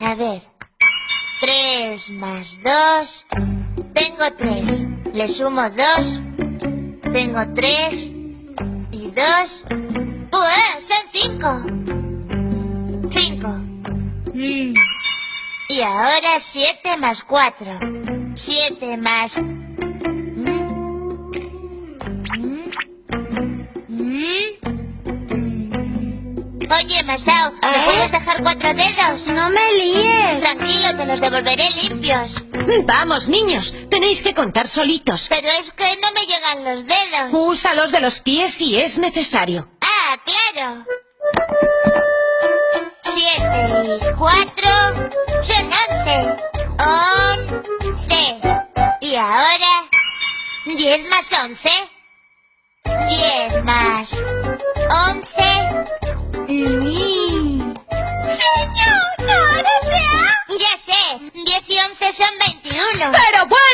A ver. 3 más 2. Tengo 3. Le sumo 2. Tengo 3. Y 2. Son 5. 5. Y ahora 7 más 4. 7 más... Oye, Masao, ¿me puedes dejar 4 dedos? No me líes. Tranquilo, te los devolveré limpios. Vamos, niños, tenéis que contar solitos. Pero es que no me llegan los dedos. Úsalos de los pies si es necesario. Ah, claro. 7 y 4 son 11. 11. Y ahora 10 más 11. 10 más 11. ¡Señor! ¡Ahora sea! Ya sé. 10 y 11 son 21. ¡Pero bueno!